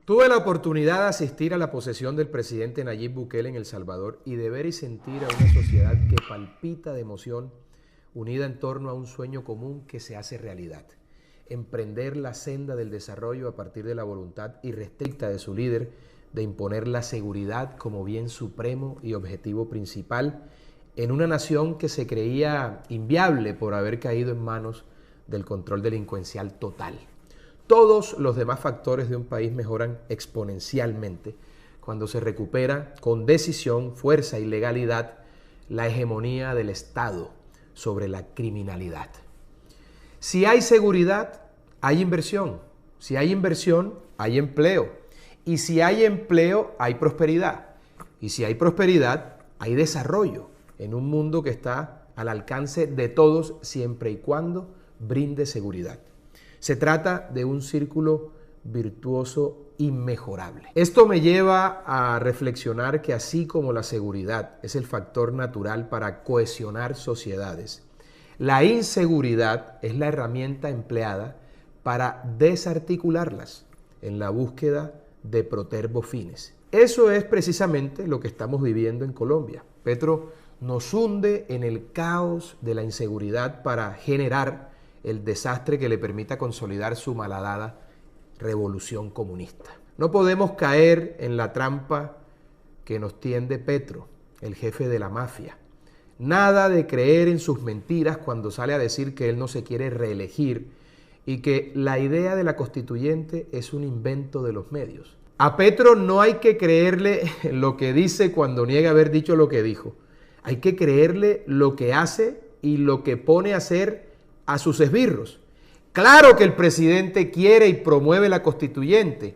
Tuve la oportunidad de asistir a la posesión del presidente Nayib Bukele en El Salvador y de ver y sentir a una sociedad que palpita de emoción, unida en torno a un sueño común que se hace realidad. Emprender la senda del desarrollo a partir de la voluntad irrestricta de su líder de imponer la seguridad como bien supremo y objetivo principal en una nación que se creía inviable por haber caído en manos del control delincuencial total. Todos los demás factores de un país mejoran exponencialmente cuando se recupera con decisión, fuerza y legalidad la hegemonía del Estado sobre la criminalidad. Si hay seguridad, hay inversión. Si hay inversión, hay empleo. Y si hay empleo, hay prosperidad. Y si hay prosperidad, hay desarrollo en un mundo que está al alcance de todos siempre y cuando brinde seguridad. Se trata de un círculo virtuoso inmejorable. Esto me lleva a reflexionar que así como la seguridad es el factor natural para cohesionar sociedades, la inseguridad es la herramienta empleada para desarticularlas en la búsqueda de protervos fines. Eso es precisamente lo que estamos viviendo en Colombia. Petro nos hunde en el caos de la inseguridad para generar el desastre que le permita consolidar su malhadada revolución comunista. No podemos caer en la trampa que nos tiende Petro, el jefe de la mafia. Nada de creer en sus mentiras cuando sale a decir que él no se quiere reelegir y que la idea de la constituyente es un invento de los medios. A Petro no hay que creerle lo que dice cuando niega haber dicho lo que dijo. Hay que creerle lo que hace y lo que pone a hacer a sus esbirros. Claro que el presidente quiere y promueve la constituyente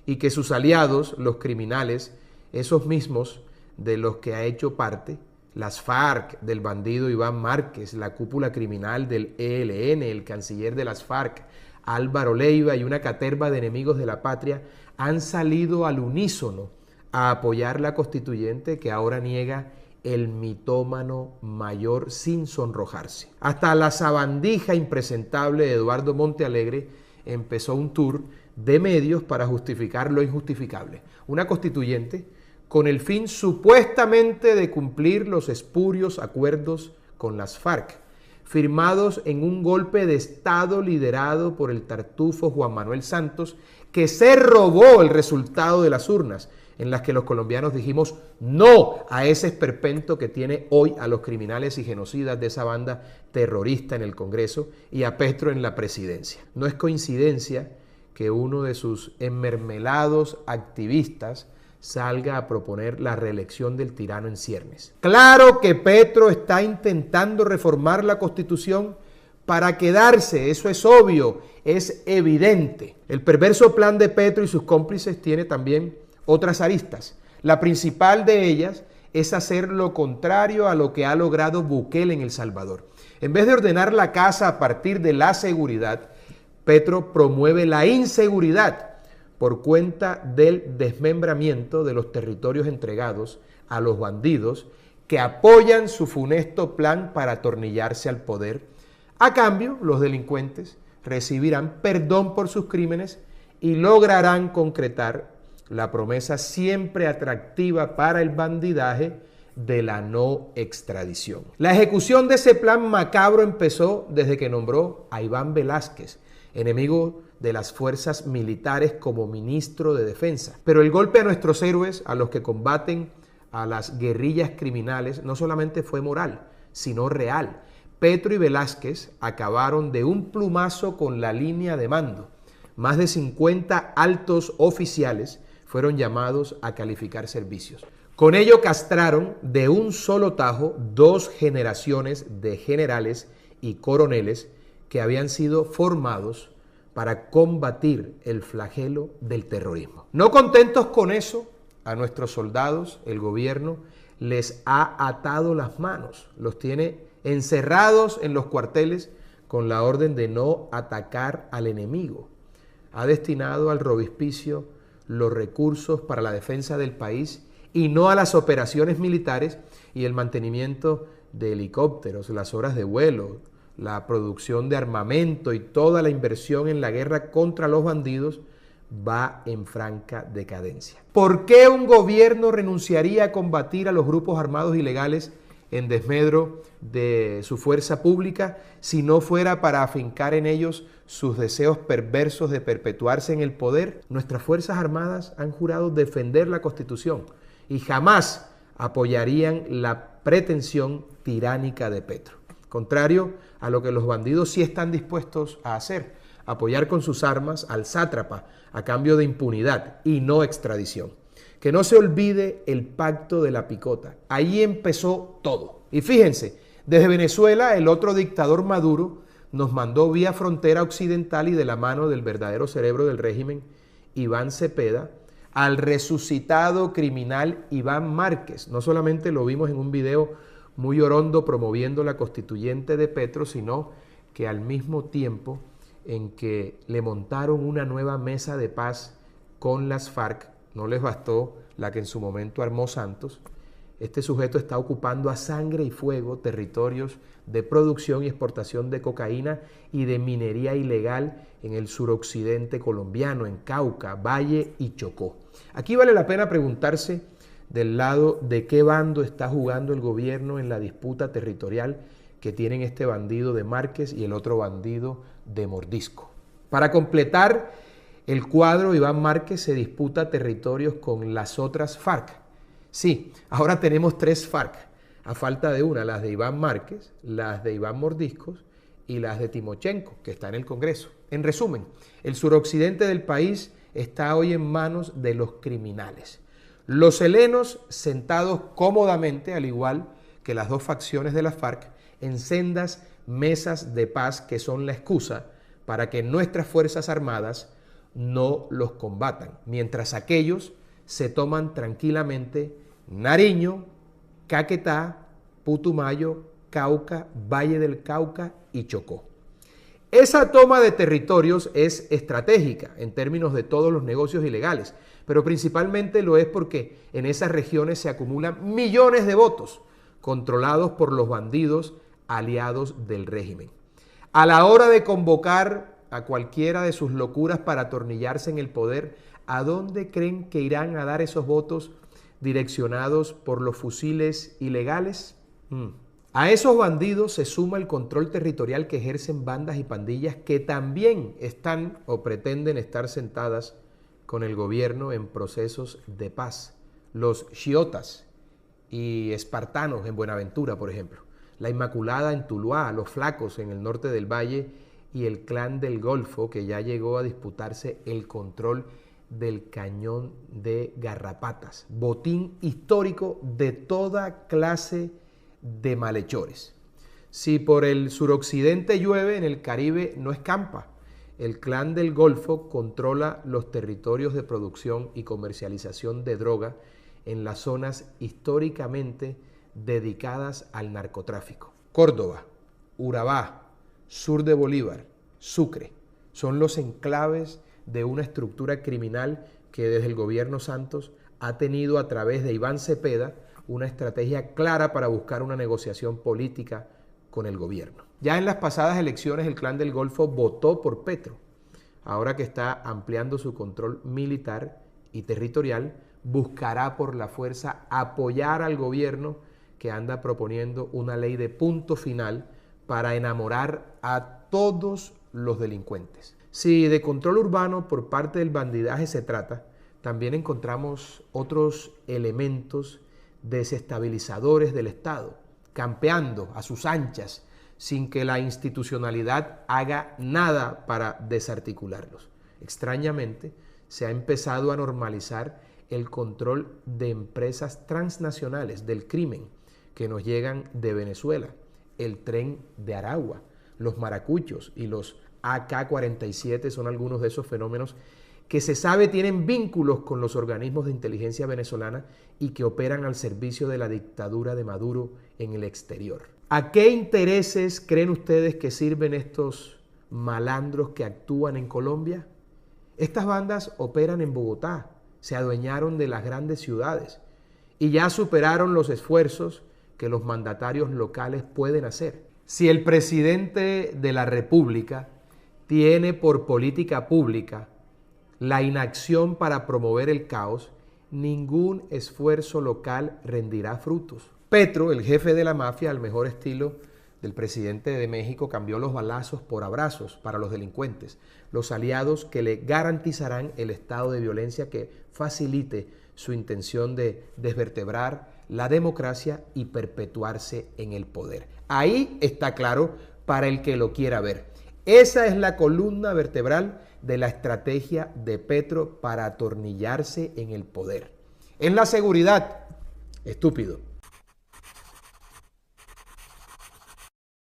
y que sus aliados, los criminales, esos mismos de los que ha hecho parte, las FARC, del bandido Iván Márquez, la cúpula criminal del ELN, el canciller de las FARC, Álvaro Leiva y una caterva de enemigos de la patria, han salido al unísono a apoyar la constituyente que ahora niega el mitómano mayor sin sonrojarse. Hasta la sabandija impresentable de Eduardo Montealegre empezó un tour de medios para justificar lo injustificable. Una constituyente con el fin supuestamente de cumplir los espurios acuerdos con las FARC, firmados en un golpe de Estado liderado por el tartufo Juan Manuel Santos, que se robó el resultado de las urnas, en las que los colombianos dijimos no a ese esperpento que tiene hoy a los criminales y genocidas de esa banda terrorista en el Congreso y a Petro en la presidencia. No es coincidencia que uno de sus enmermelados activistas salga a proponer la reelección del tirano en ciernes. Claro que Petro está intentando reformar la Constitución para quedarse, eso es obvio, es evidente. El perverso plan de Petro y sus cómplices tiene también otras aristas. La principal de ellas es hacer lo contrario a lo que ha logrado Bukele en El Salvador. En vez de ordenar la casa a partir de la seguridad, Petro promueve la inseguridad por cuenta del desmembramiento de los territorios entregados a los bandidos que apoyan su funesto plan para atornillarse al poder. A cambio, los delincuentes recibirán perdón por sus crímenes y lograrán concretar la promesa siempre atractiva para el bandidaje de la no extradición. La ejecución de ese plan macabro empezó desde que nombró a Iván Velásquez, enemigo de las fuerzas militares, como ministro de Defensa. Pero el golpe a nuestros héroes, a los que combaten a las guerrillas criminales, no solamente fue moral, sino real. Petro y Velásquez acabaron de un plumazo con la línea de mando. Más de 50 altos oficiales fueron llamados a calificar servicios. Con ello castraron de un solo tajo 2 generaciones de generales y coroneles que habían sido formados para combatir el flagelo del terrorismo. No contentos con eso, a nuestros soldados el gobierno les ha atado las manos, los tiene encerrados en los cuarteles con la orden de no atacar al enemigo. Ha destinado al robispicio los recursos para la defensa del país y no a las operaciones militares y el mantenimiento de helicópteros, las horas de vuelo, la producción de armamento y toda la inversión en la guerra contra los bandidos va en franca decadencia. ¿Por qué un gobierno renunciaría a combatir a los grupos armados ilegales en desmedro de su fuerza pública si no fuera para afincar en ellos sus deseos perversos de perpetuarse en el poder? Nuestras Fuerzas Armadas han jurado defender la Constitución y jamás apoyarían la pretensión tiránica de Petro. Contrario a lo que los bandidos sí están dispuestos a hacer, apoyar con sus armas al sátrapa a cambio de impunidad y no extradición. Que no se olvide el pacto de la picota. Ahí empezó todo. Y fíjense, desde Venezuela el otro dictador Maduro nos mandó vía frontera occidental y de la mano del verdadero cerebro del régimen, Iván Cepeda, al resucitado criminal Iván Márquez. No solamente lo vimos en un video muy orondo promoviendo la constituyente de Petro, sino que al mismo tiempo en que le montaron una nueva mesa de paz con las FARC, no les bastó la que en su momento armó Santos, este sujeto está ocupando a sangre y fuego territorios de producción y exportación de cocaína y de minería ilegal en el suroccidente colombiano, en Cauca, Valle y Chocó. Aquí vale la pena preguntarse del lado de qué bando está jugando el gobierno en la disputa territorial que tienen este bandido de Márquez y el otro bandido de Mordisco. Para completar el cuadro, Iván Márquez se disputa territorios con las otras FARC. Sí, ahora tenemos 3 FARC, a falta de una, las de Iván Márquez, las de Iván Mordiscos y las de Timochenko, que está en el Congreso. En resumen, el suroccidente del país está hoy en manos de los criminales. Los helenos sentados cómodamente, al igual que las 2 facciones de la FARC, en sendas mesas de paz que son la excusa para que nuestras Fuerzas Armadas no los combatan, mientras aquellos se toman tranquilamente Nariño, Caquetá, Putumayo, Cauca, Valle del Cauca y Chocó. Esa toma de territorios es estratégica en términos de todos los negocios ilegales, pero principalmente lo es porque en esas regiones se acumulan millones de votos controlados por los bandidos aliados del régimen. A la hora de convocar a cualquiera de sus locuras para atornillarse en el poder, ¿a dónde creen que irán a dar esos votos direccionados por los fusiles ilegales? A esos bandidos se suma el control territorial que ejercen bandas y pandillas que también están o pretenden estar sentadas con el gobierno en procesos de paz. Los chiotas y espartanos en Buenaventura, por ejemplo. La Inmaculada en Tuluá, los Flacos en el norte del Valle y el Clan del Golfo, que ya llegó a disputarse el control del Cañón de Garrapatas, botín histórico de toda clase de malhechores. Si por el suroccidente llueve, en el Caribe no escampa. El Clan del Golfo controla los territorios de producción y comercialización de droga en las zonas históricamente dedicadas al narcotráfico. Córdoba, Urabá, sur de Bolívar, Sucre, son los enclaves de una estructura criminal que desde el gobierno Santos ha tenido a través de Iván Cepeda una estrategia clara para buscar una negociación política con el gobierno. Ya en las pasadas elecciones el Clan del Golfo votó por Petro. Ahora que está ampliando su control militar y territorial, buscará por la fuerza apoyar al gobierno que anda proponiendo una ley de punto final para enamorar a todos los delincuentes. Si de control urbano por parte del bandidaje se trata, también encontramos otros elementos desestabilizadores del Estado, campeando a sus anchas sin que la institucionalidad haga nada para desarticularlos. Extrañamente, se ha empezado a normalizar el control de empresas transnacionales del crimen que nos llegan de Venezuela, el tren de Aragua, los maracuchos y los AK-47 son algunos de esos fenómenos que se sabe tienen vínculos con los organismos de inteligencia venezolana y que operan al servicio de la dictadura de Maduro en el exterior. ¿A qué intereses creen ustedes que sirven estos malandros que actúan en Colombia? Estas bandas operan en Bogotá, se adueñaron de las grandes ciudades y ya superaron los esfuerzos que los mandatarios locales pueden hacer. Si el presidente de la República tiene por política pública la inacción para promover el caos, ningún esfuerzo local rendirá frutos. Petro, el jefe de la mafia, al mejor estilo del presidente de México, cambió los balazos por abrazos para los delincuentes, los aliados que le garantizarán el estado de violencia que facilite su intención de desvertebrar la democracia y perpetuarse en el poder. Ahí está claro para el que lo quiera ver. Esa es la columna vertebral de la estrategia de Petro para atornillarse en el poder. En la seguridad, estúpido.